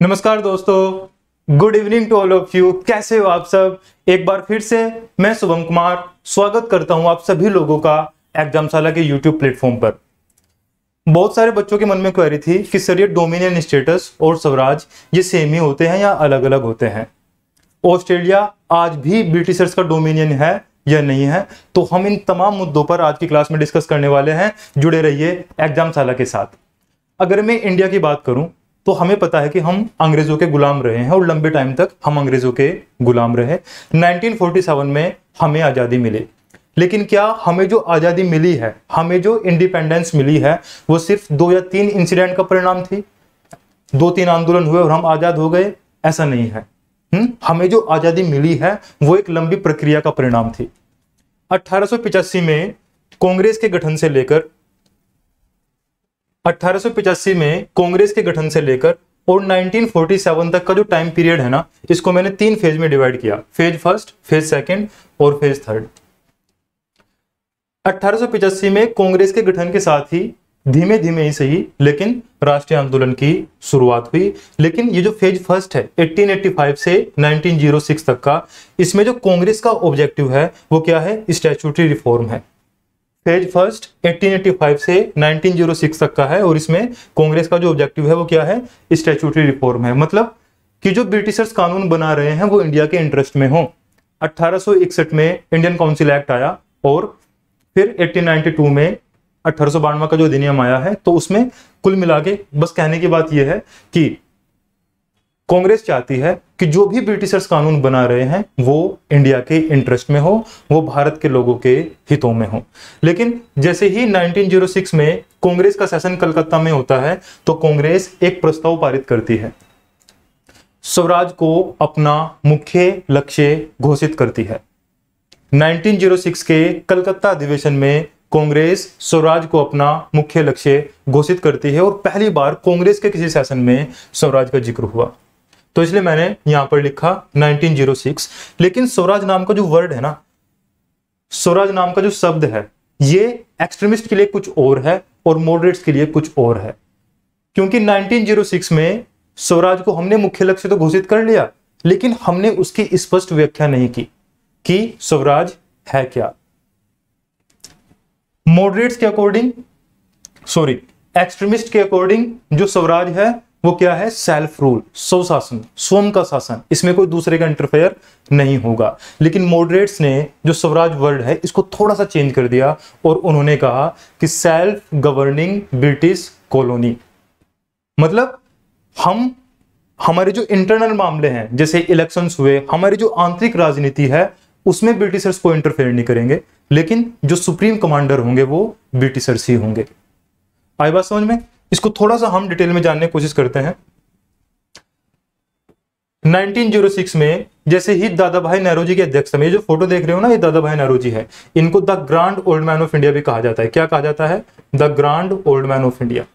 नमस्कार दोस्तों, good evening to all of you. कैसे हो आप सब? एक बार फिर से मैं शुभम कुमार स्वागत करता हूं आप सभी लोगों का एग्जामशाला के यूट्यूब प्लेटफॉर्म पर। बहुत सारे बच्चों के मन में क्वेरी थी कि सर ये डोमिनियन स्टेटस और स्वराज ये सेम ही होते हैं या अलग अलग होते हैं? ऑस्ट्रेलिया आज भी ब्रिटिशर्स का डोमिनियन है या नहीं है? तो हम इन तमाम मुद्दों पर आज की क्लास में डिस्कस करने वाले हैं। जुड़े रहिए एग्जामशाला के साथ। अगर मैं इंडिया की बात करूं तो हमें पता है कि हम अंग्रेजों के गुलाम रहे हैं और लंबे टाइम तक हम अंग्रेजों के गुलाम रहे। 1947 में हमें आज़ादी मिली, लेकिन क्या हमें जो आज़ादी मिली है, हमें जो इंडिपेंडेंस मिली है, वो सिर्फ 2 या 3 इंसिडेंट का परिणाम थी? 2-3 आंदोलन हुए और हम आज़ाद हो गए? ऐसा नहीं है। हमें जो आज़ादी मिली है वो एक लंबी प्रक्रिया का परिणाम थी। 1885 में कांग्रेस के गठन से लेकर 1885 में कांग्रेस के गठन से लेकर और 1947 तक का जो टाइम पीरियड है ना, इसको मैंने 3 फेज में डिवाइड किया। फेज फर्स्ट, फेज सेकंड और फेज थर्ड। 1885 में कांग्रेस के गठन के साथ ही धीमे धीमे ही सही लेकिन राष्ट्रीय आंदोलन की शुरुआत हुई। लेकिन ये जो फेज फर्स्ट है 1885 से 1906 तक का, इसमें जो कांग्रेस का ऑब्जेक्टिव है वो क्या है? स्टैट्यूटरी रिफॉर्म है। फेज फर्स्ट 1885 से 1906 तक का है और इसमें कांग्रेस का जो ऑब्जेक्टिव है वो क्या है? स्टैट्यूटरी रिफॉर्म है। मतलब कि जो ब्रिटिशर्स कानून बना रहे हैं वो इंडिया के इंटरेस्ट में हो। 1861 में इंडियन काउंसिल एक्ट आया और फिर 1892 में 1892 का जो अधिनियम आया है, तो उसमें कुल मिला के बस कहने की बात यह है कि कांग्रेस चाहती है कि जो भी ब्रिटिशर्स कानून बना रहे हैं वो इंडिया के इंटरेस्ट में हो, वो भारत के लोगों के हितों में हो। लेकिन जैसे ही 1906 में कांग्रेस का सेशन कलकत्ता में होता है तो कांग्रेस एक प्रस्ताव पारित करती है, स्वराज को अपना मुख्य लक्ष्य घोषित करती है। 1906 के कलकत्ता अधिवेशन में कांग्रेस स्वराज को अपना मुख्य लक्ष्य घोषित करती है और पहली बार कांग्रेस के किसी सेशन में स्वराज का जिक्र हुआ। तो इसलिए मैंने यहां पर लिखा 1906। लेकिन स्वराज नाम का जो वर्ड है ना, स्वराज नाम का जो शब्द है, ये एक्सट्रीमिस्ट के लिए कुछ और है और मॉडरेट्स के लिए कुछ और है। क्योंकि 1906 में स्वराज को हमने मुख्य लक्ष्य तो घोषित कर लिया, लेकिन हमने उसकी स्पष्ट व्याख्या नहीं की कि स्वराज है क्या। मॉडरेट्स के अकॉर्डिंग, एक्सट्रीमिस्ट के अकॉर्डिंग जो स्वराज है वो क्या है? सेल्फ रूल, स्वशासन, स्वयं का शासन, इसमें कोई दूसरे का इंटरफेयर नहीं होगा। लेकिन मॉडरेट्स ने जो स्वराज वर्ड है इसको थोड़ा सा चेंज कर दिया और उन्होंने कहा कि सेल्फ गवर्निंग ब्रिटिश कॉलोनी। मतलब हमारे जो इंटरनल मामले हैं, जैसे इलेक्शंस हुए, हमारी जो आंतरिक राजनीति है उसमें ब्रिटिशर्स को इंटरफेयर नहीं करेंगे, लेकिन जो सुप्रीम कमांडर होंगे वो ब्रिटिशर्स ही होंगे। आई बात समझ में? इसको थोड़ा सा हम डिटेल में जानने की कोशिश करते हैं। 1906 में जैसे ही दादा भाई नौरोजी की अध्यक्षता में, ये जो फोटो देख रहे हो ना, ये दादा भाई नौरोजी है। इनको the grand old man of India भी कहा जाता है। क्या कहा जाता है? The grand old man of India.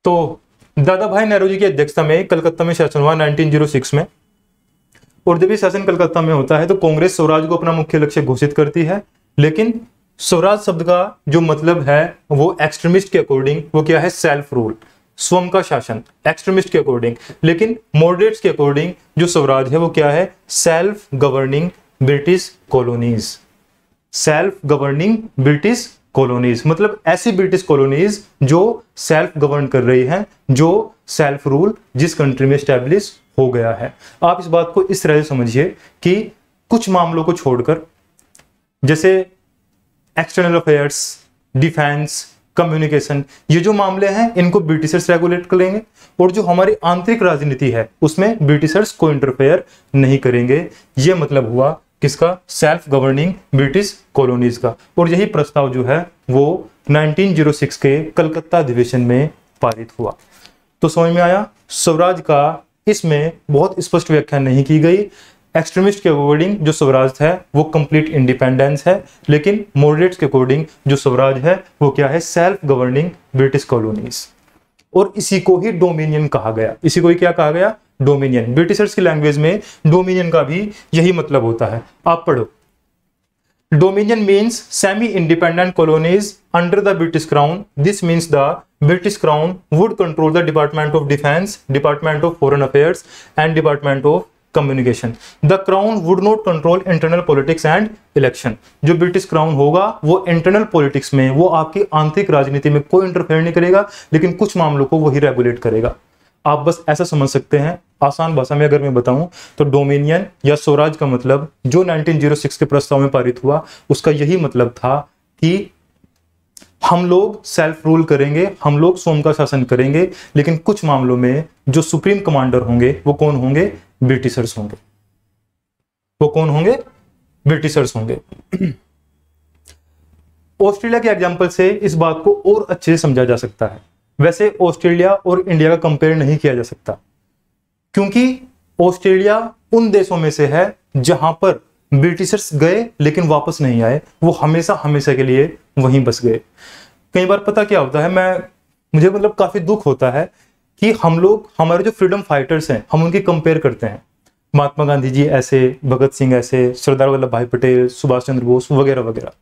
तो दादा भाई नौरोजी की अध्यक्षता में कलकत्ता में शासन हुआ 1906 में। और जब भी शासन कलकत्ता में होता है तो कांग्रेस स्वराज को अपना मुख्य लक्ष्य घोषित करती है। लेकिन स्वराज शब्द का जो मतलब है वो एक्सट्रीमिस्ट के अकॉर्डिंग वो क्या है? सेल्फ रूल, स्वयं का शासन, एक्सट्रीमिस्ट के अकॉर्डिंग। लेकिन मॉडरेट्स के अकॉर्डिंग जो स्वराज है वो क्या है? Self governing British colonies. Self governing British colonies मतलब ऐसी ब्रिटिश कॉलोनीज जो सेल्फ गवर्न कर रही हैं, जो सेल्फ रूल जिस कंट्री में स्टैब्लिश हो गया है। आप इस बात को इस तरह से समझिए कि कुछ मामलों को छोड़कर, जैसे एक्सटर्नल अफेयर्स, डिफेंस, कम्युनिकेशन, ये जो मामले हैं इनको ब्रिटिशर्स रेगुलेट करेंगे और जो हमारी आंतरिक राजनीति है उसमें ब्रिटिशर्स को इंटरफेयर नहीं करेंगे। ये मतलब हुआ किसका? सेल्फ गवर्निंग ब्रिटिश कॉलोनीज का। और यही प्रस्ताव जो है वो 1906 के कलकत्ता अधिवेशन में पारित हुआ। तो समझ में आया? स्वराज का इसमें बहुत स्पष्ट व्याख्या नहीं की गई। एक्सट्रीमिस्ट के अकॉर्डिंग जो स्वराज है वो कंप्लीट इंडिपेंडेंस है, लेकिन मॉडरेट्स के अकॉर्डिंग जो स्वराज है वो क्या है? Self governing British colonies. और इसी को ही डोमिनियन कहा गया। इसी को ही क्या कहा गया? डोमिनियन। ब्रिटिशर्स की लैंग्वेज में डोमिनियन का भी यही मतलब होता है। आप पढ़ो, Dominion means semi-independent colonies under the British Crown. This means the British Crown would control the Department of Defense, Department of Foreign Affairs, and Department of Communication. The Crown would not control internal politics and election. जो British crown होगा वो internal politics में, वो आपकी आंतरिक राजनीति में कोई इंटरफेयर नहीं करेगा, लेकिन कुछ मामलों को वही रेगुलेट करेगा। आप बस ऐसा समझ सकते हैं। आसान भाषा में अगर मैं बताऊं तो डोमिनियन या स्वराज का मतलब जो 1906 के प्रस्ताव में पारित हुआ, उसका यही मतलब था कि हम लोग सेल्फ रूल करेंगे, हम लोग स्वयं का शासन करेंगे, लेकिन कुछ मामलों में जो सुप्रीम कमांडर होंगे वो कौन होंगे? ब्रिटिशर्स होंगे। वो कौन होंगे? ब्रिटिशर्स होंगे। ऑस्ट्रेलिया के एग्जाम्पल से इस बात को और अच्छे से समझा जा सकता है। वैसे ऑस्ट्रेलिया और इंडिया का कंपेयर नहीं किया जा सकता, क्योंकि ऑस्ट्रेलिया उन देशों में से है जहां पर ब्रिटिशर्स गए लेकिन वापस नहीं आए, वो हमेशा हमेशा के लिए वहीं बस गए। कई बार पता क्या होता है, मुझे मतलब काफी दुख होता है कि हम लोग हमारे जो फ्रीडम फाइटर्स हैं हम उनकी कंपेयर करते हैं। महात्मा गांधी जी ऐसे, भगत सिंह ऐसे, सरदार वल्लभ भाई पटेल, सुभाष चंद्र बोस वगैरह वगैरह,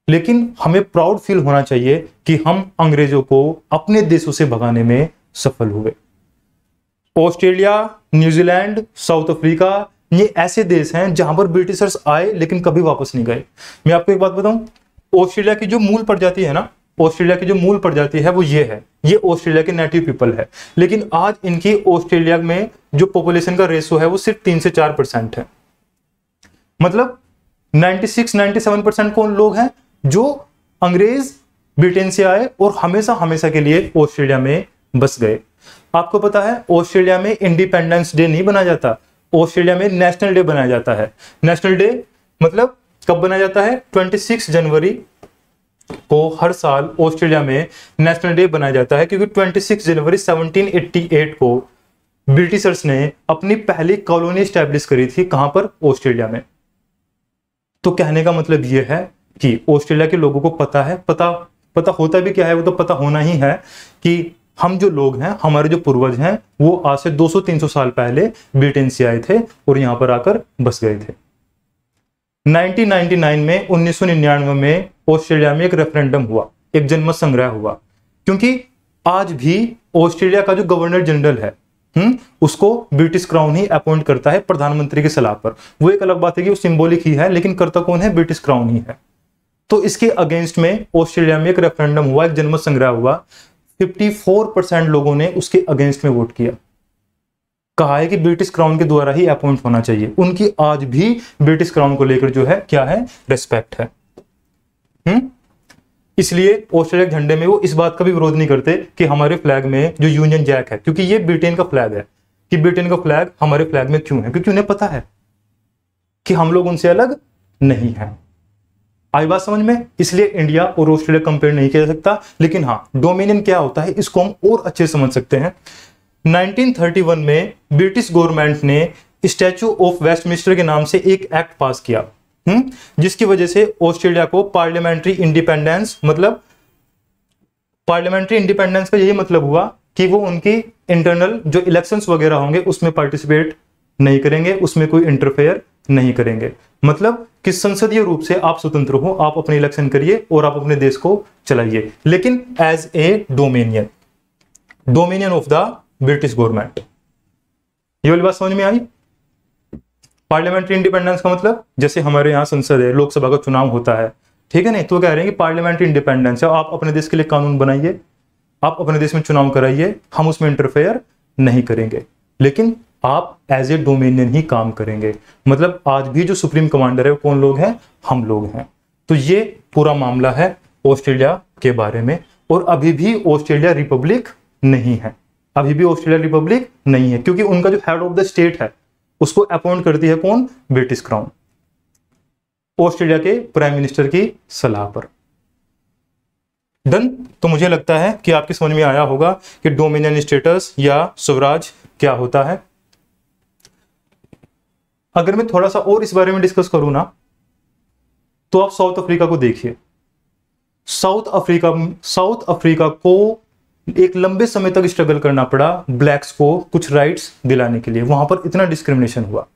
लेकिन हमें प्राउड फील होना चाहिए कि हम अंग्रेजों को अपने देशों से भगाने में सफल हुए। ऑस्ट्रेलिया, न्यूजीलैंड, साउथ अफ्रीका, ये ऐसे देश हैं जहां पर ब्रिटिशर्स आए लेकिन कभी वापस नहीं गए। मैं आपको एक बात बताऊं, ऑस्ट्रेलिया की जो मूल प्रजाति है ना, ऑस्ट्रेलिया की जो मूल प्रजाति है वो ये है, ये ऑस्ट्रेलिया के नेटिव पीपल है, लेकिन आज इनकी ऑस्ट्रेलिया में जो पॉपुलेशन का रेशो है वो सिर्फ 3 से 4% है। मतलब 96-97% कौन लोग हैं? जो अंग्रेज ब्रिटेन से आए और हमेशा हमेशा के लिए ऑस्ट्रेलिया में बस गए। आपको पता है ऑस्ट्रेलिया में इंडिपेंडेंस डे नहीं बनाया जाता, ऑस्ट्रेलिया में नेशनल डे बनाया जाता है। नेशनल डे मतलब कब बनाया जाता है? 26 जनवरी को हर साल ऑस्ट्रेलिया में नेशनल डे बनाया जाता है, क्योंकि 26 जनवरी 1788 को ब्रिटिशर्स ने अपनी पहली कॉलोनी स्टैब्लिश करी थी। कहां पर? ऑस्ट्रेलिया में। तो कहने का मतलब यह है कि ऑस्ट्रेलिया के लोगों को पता है, पता होता भी क्या है, वो तो पता होना ही है कि हम जो लोग हैं, हमारे जो पूर्वज हैं, वो आज से 200-300 साल पहले ब्रिटेन से आए थे और यहां पर आकर बस गए थे। 1999 में 1999 में ऑस्ट्रेलिया में एक रेफरेंडम हुआ, एक जनमत संग्रह हुआ, क्योंकि आज भी ऑस्ट्रेलिया का जो गवर्नर जनरल है उसको ब्रिटिश क्राउन ही अपॉइंट करता है प्रधानमंत्री की सलाह पर। वो एक अलग बात है कि वो सिंबॉलिक ही है, लेकिन करता कौन है? ब्रिटिश क्राउन ही है। तो इसके अगेंस्ट में ऑस्ट्रेलिया में एक रेफरेंडम हुआ, एक जनमत संग्रह हुआ। 54% लोगों ने उसके अगेंस्ट में वोट किया। कहा है कि ब्रिटिश क्राउन के द्वारा ही अपॉइंट होना चाहिए। उनकी आज भी ब्रिटिश क्राउन को लेकर जो है क्या है? रिस्पेक्ट है। इसलिए ऑस्ट्रेलिया के झंडे में वो इस बात का भी विरोध नहीं करते कि हमारे फ्लैग में जो यूनियन जैक है, क्योंकि ये ब्रिटेन का फ्लैग है, कि ब्रिटेन का फ्लैग हमारे फ्लैग में क्यों है? क्योंकि उन्हें पता है कि हम लोग उनसे अलग नहीं है। आई बात समझ में? इसलिए इंडिया और ऑस्ट्रेलिया कंपेयर नहीं किया जा सकता। लेकिन हाँ, डोमिनियन क्या होता है इसको हम और अच्छे से समझ सकते हैं। 1931 में ब्रिटिश गवर्नमेंट ने स्टैच्यू ऑफ वेस्टमिंस्टर के नाम से एक एक्ट पास किया, जिसकी वजह से ऑस्ट्रेलिया को पार्लियामेंट्री इंडिपेंडेंस, मतलब पार्लियामेंट्री इंडिपेंडेंस का यही मतलब हुआ कि वो उनकी इंटरनल जो इलेक्शंस वगैरह होंगे उसमें पार्टिसिपेट नहीं करेंगे, उसमें कोई इंटरफेयर नहीं करेंगे। मतलब कि संसदीय रूप से आप स्वतंत्र हो, आप अपने इलेक्शन करिए और आप अपने देश को चलाइए, लेकिन as a dominion of the British government. ये वाली बात समझ में आई? पार्लियामेंट्री इंडिपेंडेंस का मतलब जैसे हमारे यहाँ संसद है, लोकसभा का चुनाव होता है, ठीक है नहीं? तो कह रहे हैं कि पार्लियामेंट्री इंडिपेंडेंस है, आप अपने देश के लिए कानून बनाइए, आप अपने देश में चुनाव कराइए, हम उसमें इंटरफेयर नहीं करेंगे, लेकिन आप एज ए डोमिनियन ही काम करेंगे। मतलब आज भी जो सुप्रीम कमांडर है वो कौन लोग हैं? हम लोग हैं। तो ये पूरा मामला है ऑस्ट्रेलिया के बारे में। और अभी भी ऑस्ट्रेलिया रिपब्लिक नहीं है, अभी भी ऑस्ट्रेलिया रिपब्लिक नहीं है, क्योंकि उनका जो हेड ऑफ द स्टेट है उसको अपॉइंट करती है कौन? ब्रिटिश क्राउन, ऑस्ट्रेलिया के प्राइम मिनिस्टर की सलाह पर। डन? तो मुझे लगता है कि आपकी समझ में आया होगा कि डोमिनियन स्टेटस या स्वराज क्या होता है। अगर मैं थोड़ा सा और इस बारे में डिस्कस करूं ना, तो आप साउथ अफ्रीका को देखिए। साउथ अफ्रीका को एक लंबे समय तक स्ट्रगल करना पड़ा ब्लैक्स को कुछ राइट्स दिलाने के लिए। वहां पर इतना डिस्क्रिमिनेशन हुआ।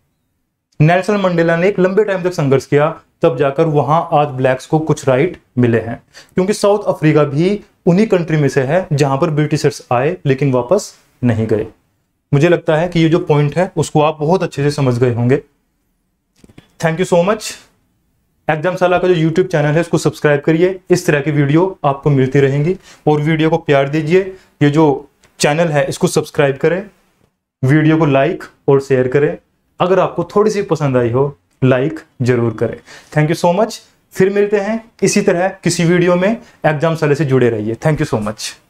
नेल्सन मंडेला ने एक लंबे टाइम तक संघर्ष किया तब जाकर वहां आज ब्लैक्स को कुछ राइट मिले हैं। क्योंकि साउथ अफ्रीका भी उन्हीं कंट्री में से है जहां पर ब्रिटिशर्स आए लेकिन वापस नहीं गए। मुझे लगता है कि ये जो पॉइंट है उसको आप बहुत अच्छे से समझ गए होंगे। Thank you so much. एग्जामशाला का जो यूट्यूब चैनल है उसको सब्सक्राइब करिए, इस तरह की वीडियो आपको मिलती रहेंगी। और वीडियो को प्यार दीजिए, ये जो चैनल है इसको सब्सक्राइब करें, वीडियो को लाइक और शेयर करें। अगर आपको थोड़ी सी पसंद आई हो लाइक जरूर करें। Thank you so much. फिर मिलते हैं इसी तरह किसी वीडियो में। एग्जामशाला से जुड़े रहिए। Thank you so much.